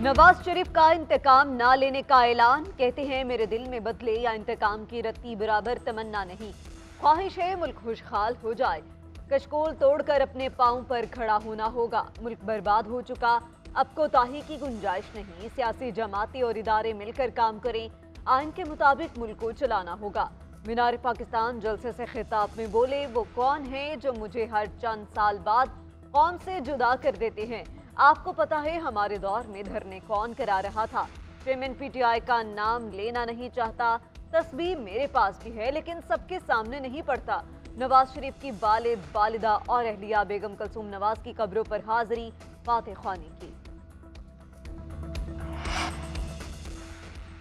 नवाज शरीफ का इंतकाम ना लेने का ऐलान। कहते हैं मेरे दिल में बदले या इंतकाम की रत्ती बराबर तमन्ना नहीं, ख्वाहिश है मुल्क खुशहाल हो जाए। कशकोल तोड़कर अपने पांव पर खड़ा होना होगा। मुल्क बर्बाद हो चुका, अब कोताही की गुंजाइश नहीं। सियासी जमातें और इदारे मिलकर काम करें, आइन के मुताबिक मुल्क को चलाना होगा। मीनार पाकिस्तान जलसे से खिताब में बोले, वो कौन है जो मुझे हर चंद साल बाद कौम से जुदा कर देते हैं। आपको पता है हमारे दौर में धरने कौन करा रहा था। चेयरमैन पीटीआई का नाम लेना नहीं चाहता। तस्वीर मेरे पास भी है लेकिन सबके सामने नहीं पड़ता। नवाज शरीफ की वालिद, वालिदा और अहलिया बेगम कुलसूम नवाज की कब्रों पर हाजिरी, फातह ख्वानी की।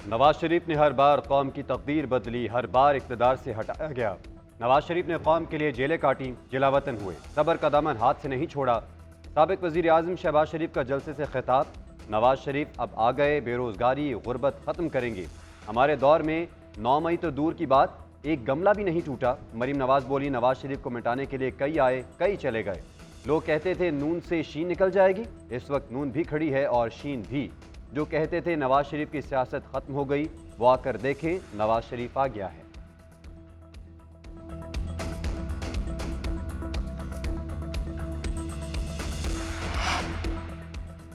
नवाज शरीफ ने हर बार कौम की तकदीर बदली, हर बार इक़्तिदार से हटाया गया। नवाज शरीफ ने कौम के लिए जेलें काटी, जिलावतन हुए, सब्र का दामन हाथ से नहीं छोड़ा। साबिक वज़ीर आज़म शहबाज शरीफ का जलसे से खिताब, नवाज शरीफ अब आ गए, बेरोज़गारी गुर्बत ख़त्म करेंगे। हमारे दौर में 9 मई तो दूर की बात, एक गमला भी नहीं टूटा। मरीम नवाज बोली, नवाज शरीफ को मिटाने के लिए कई आए, कई चले गए। लोग कहते थे नून से शीन निकल जाएगी, इस वक्त नून भी खड़ी है और शीन भी। जो कहते थे नवाज शरीफ की सियासत ख़त्म हो गई, वो आकर देखें, नवाज शरीफ आ गया है।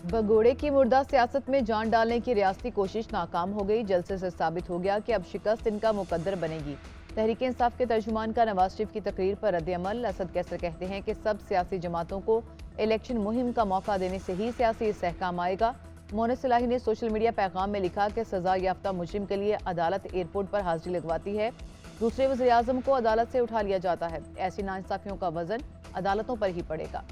भगोड़े की मुर्दा सियासत में जान डालने की रियासती कोशिश नाकाम हो गई। जलसे से साबित हो गया कि अब शिकस्त इनका मुकद्दर बनेगी। तहरीक इंसाफ के तर्जुमान का नवाज शरीफ की तकरीर पर रद्द-ए-अमल। असद कैसर कहते हैं कि सब सियासी जमातों को इलेक्शन मुहिम का मौका देने से ही सियासी इस्तेहकाम आएगा। मोहन सलाही ने सोशल मीडिया पैगाम में लिखा कि सजा याफ्ता मुजरिम के लिए अदालत एयरपोर्ट पर हाजिरी लगवाती है, दूसरे वज़ीर आज़म को अदालत से उठा लिया जाता है। ऐसी नाइंसाफियों का वजन अदालतों पर ही पड़ेगा।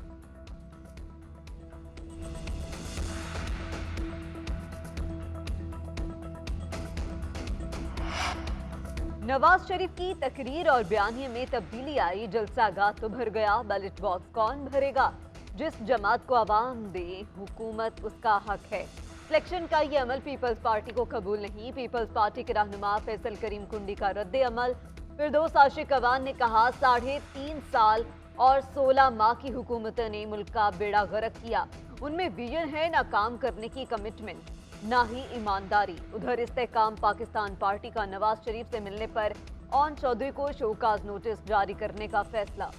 नवाज शरीफ की तकरीर और बयानिए में तब्दीली आई। जलसागाह तो भर गया, बैलेट बॉक्स कौन भरेगा? जिस जमात को आवाम दे हुकूमत उसका हक है। सिलेक्शन का ये अमल पीपल्स पार्टी को कबूल नहीं। पीपल्स पार्टी के रहनुमा फैसल करीम कुंडी का रद्द अमल। फिरदौस आशिक अवान ने कहा, 3.5 साल और 16 माह की हुकूमत ने मुल्क का बेड़ा गर्क किया। उनमें विजन है, ना काम करने की कमिटमेंट, ना ही ईमानदारी। उधर इस्तेहकाम पाकिस्तान पार्टी का नवाज शरीफ से मिलने पर ऑन चौधरी को शोकाज नोटिस जारी करने का फैसला।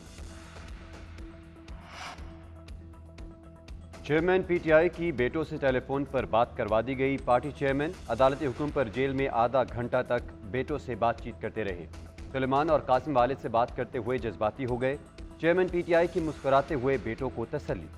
चेयरमैन पीटीआई की बेटों से टेलीफोन पर बात करवा दी गई। पार्टी चेयरमैन अदालती हुक्म पर जेल में आधा घंटा तक बेटों से बातचीत करते रहे। सुलेमान और कासिम वालिद से बात करते हुए जज्बाती हो गए। चेयरमैन पीटीआई की मुस्कुराते हुए बेटों को तसल्ली।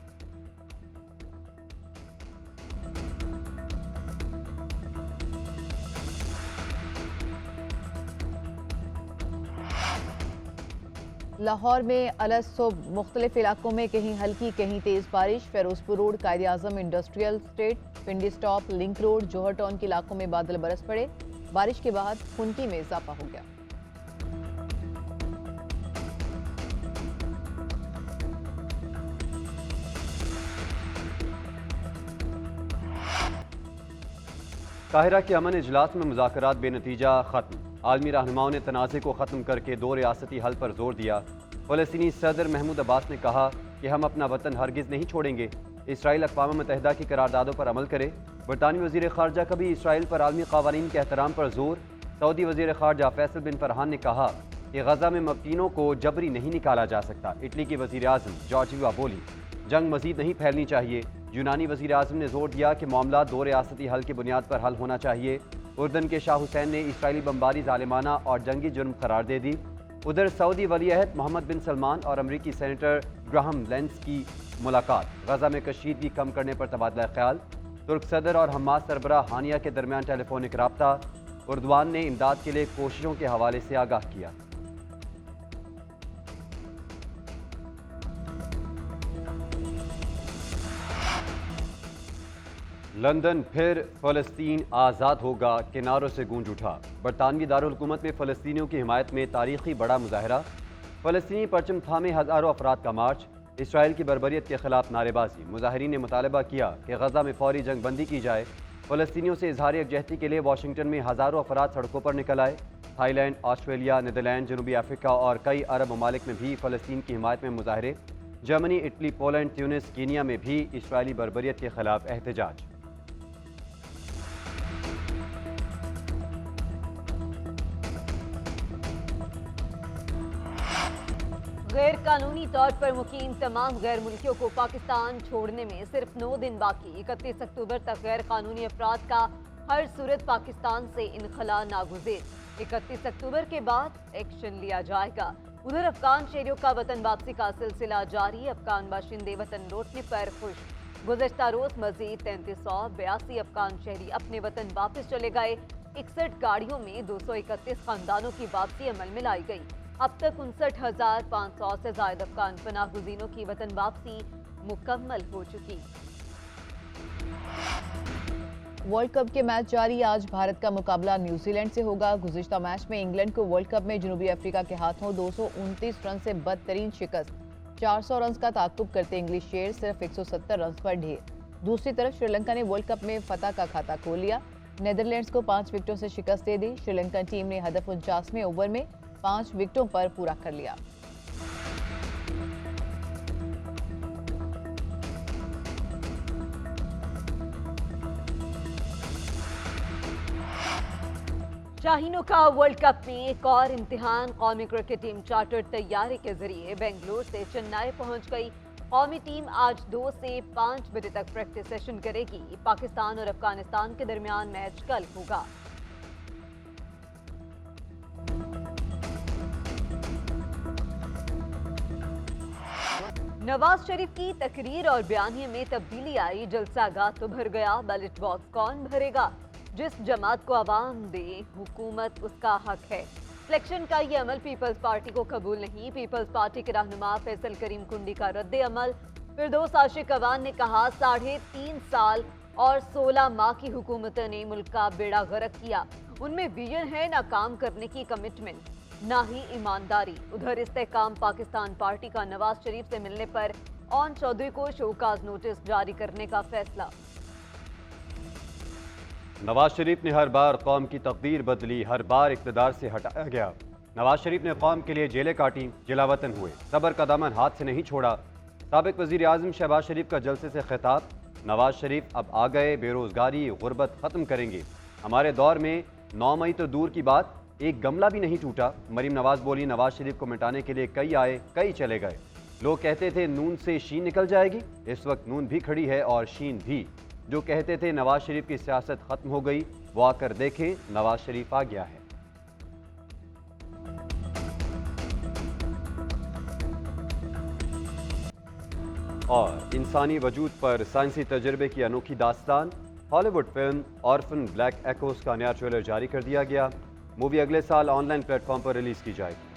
लाहौर में अलस सुबह मुख्तलिफ इलाकों में कहीं हल्की कहीं तेज बारिश। फेरोजपुर रोड, कायदे आजम इंडस्ट्रियल स्टेट, पिंडी स्टॉप, लिंक रोड, जौहर टाउन के इलाकों में बादल बरस पड़े। बारिश के बाद खुनकी में इजाफा हो गया। काहिरा के अमन इजलास में मुज़ाकरात बेनतीजा खत्म। आलमी रहनुमाओं ने तनाज़े को ख़त्म करके 2 रियासती हल पर जोर दिया। फ़लस्तीनी सदर महमूद अब्बास ने कहा कि हम अपना वतन हरगिज़ नहीं छोड़ेंगे। इसराइल अक़वाम मुत्तहिदा की करारदादों पर अमल करे। बरतानवी वज़ीर ख़ारजा का भी इसराइल पर आलमी क़वानीन के एहतराम पर जोर। सऊदी वज़ीर ख़ारजा फैसल बिन फरहान ने कहा कि गज़ा में मबतीनों को जबरी नहीं निकाला जा सकता। इटली की वज़ीर आज़म जॉर्जिया बोली, जंग मज़ीद नहीं फैलनी चाहिए। यूनानी वज़ीर आज़म ने जोर दिया कि मामला 2 रियासती हल की बुनियाद पर हल होना चाहिए। उर्दन के शाह हुसैन ने इसराइली बमबारी ज़ालिमाना और जंगी जुर्म करार दे दी। उधर सऊदी वलीअहद मोहम्मद बिन सलमान और अमरीकी सेनेटर ग्राहम लेंस की मुलाकात। गजा में कशीदगी कम करने पर तबादला ख्याल। तुर्क सदर और हमास सरबराह हानिया के दरमियान टेलीफोनिक राब्ता। उर्दवान ने इमदाद के लिए कोशिशों के हवाले से आगाह किया। लंदन फिर फ़लस्तीन आज़ाद होगा, किनारों से गूंज उठा। बरतानवी दारुल हुकूमत में फ़लस्तीनियों की हिमायत में तारीखी बड़ा मुजाहरा। फ़लस्तीनी परचम थामे हज़ारों अफराद का मार्च। इसराइल की बर्बरियत के खिलाफ नारेबाजी। मुजाहिरीन ने मुतालबा किया कि गजा में फौरी जंग बंदी की जाए। फ़लस्तीनियों से इजहार यकजहती के लिए वाशिंगटन में हज़ारों अफराद सड़कों पर निकल आए। थाईलैंड, ऑस्ट्रेलिया, नीदरलैंड, जनूबी अफ्रीका और कई अरब ममालिक में भी फ़लस्तीन की हिमायत में मुजाहरे। Germany, Italy, Poland, Tunis, Kenya में भी इसराइली बर्बरियत के खिलाफ एहतजाज। गैर कानूनी तौर पर मुकीम तमाम गैर मुल्कियों को पाकिस्तान छोड़ने में सिर्फ 9 दिन बाकी। 31 अक्टूबर तक गैर कानूनी अफराद का हर सूरत पाकिस्तान से इनखला नागुज़ेर। 31 अक्टूबर के बाद एक्शन लिया जाएगा। उधर अफगान शहरियों का वतन वापसी का सिलसिला जारी। अफगान बाशिंदे वतन लौटने पर खुश। गुज़श्ता रोज मजीद 3382 अफगान शहरी अपने वतन वापस चले गए। 61 गाड़ियों में 231 खानदानों की वापसी अमल में लाई गई। अब तक 59,500 से ज्यादा अफगान पनाह गुज़ीनों की वतन वापसी मुकम्मल हो चुकी। वर्ल्ड कप के मैच जारी। आज भारत का मुकाबला न्यूजीलैंड से होगा। गुज़िश्ता मैच में इंग्लैंड को वर्ल्ड कप में जनूबी अफ्रीका के हाथों 229 रन से बदतरीन शिकस्त। 400 रन का ताक़ुब करते इंग्लिश शेर सिर्फ 170 रन पर ढेर। दूसरी तरफ श्रीलंका ने वर्ल्ड कप में फतह का खाता खोल लिया। नेदरलैंड्स को 5 विकेटों से शिकस्त दे दी। श्रीलंकन टीम ने हदफ 49वें ओवर में 5 विकेटों पर पूरा कर लिया। शाहीनों का वर्ल्ड कप में एक और इम्तिहान। कौमी क्रिकेट टीम चार्टर तैयारी के जरिए बेंगलुरु से चेन्नई पहुंच गई। कौमी टीम आज 2 से 5 बजे तक प्रैक्टिस सेशन करेगी। पाकिस्तान और अफगानिस्तान के दरमियान मैच कल होगा। नवाज शरीफ की तकरीर और बयानिए में तब्दीली आई। जलसागाह तो भर गया, बैलेट बॉक्स कौन भरेगा? जिस जमात को आवाम दे हुकूमत उसका हक है। सिलेक्शन का ये अमल पीपल्स पार्टी को कबूल नहीं। पीपल्स पार्टी के रहनुमा फैसल करीम कुंडी का रद्द अमल। फिरदौस आशिक अवान ने कहा 3.5 साल और 16 माह की हुकूमत ने मुल्क का बेड़ा गर्क किया। उनमें विजन है ना काम करने की कमिटमेंट, ना ही ईमानदारी। उधर इस्तेहकाम पाकिस्तान पार्टी का नवाज शरीफ से मिलने पर ऑन चौधरी को शोकाज नोटिस जारी करने का फैसला। नवाज शरीफ ने हर बार कौम की तकदीर बदली, हर बार इक़्तिदार से हटाया गया। नवाज शरीफ ने कौम के लिए जेलें काटी, जिलावतन हुए, सब्र का दामन हाथ से नहीं छोड़ा। साबिक वज़ीर आज़म शहबाज शरीफ का जलसे से खिताब। नवाज शरीफ अब आ गए, बेरोजगारी गुर्बत ख़त्म करेंगे। हमारे दौर में 9 मई तो दूर की बात, एक गमला भी नहीं टूटा। मरीम नवाज बोली नवाज शरीफ को मिटाने के लिए कई आए, कई चले गए। लोग कहते थे नून से शीन निकल जाएगी, इस वक्त नून भी खड़ी है और शीन भी। जो कहते थे नवाज शरीफ की सियासत खत्म हो गई, वो आकर देखें नवाज शरीफ आ गया है। और इंसानी वजूद पर साइंसी तजर्बे की अनोखी दास्तान। हॉलीवुड फिल्म ऑर्फन ब्लैक एकोस का नया ट्रेलर जारी कर दिया गया। मूवी अगले साल ऑनलाइन प्लेटफॉर्म पर रिलीज की जाएगी।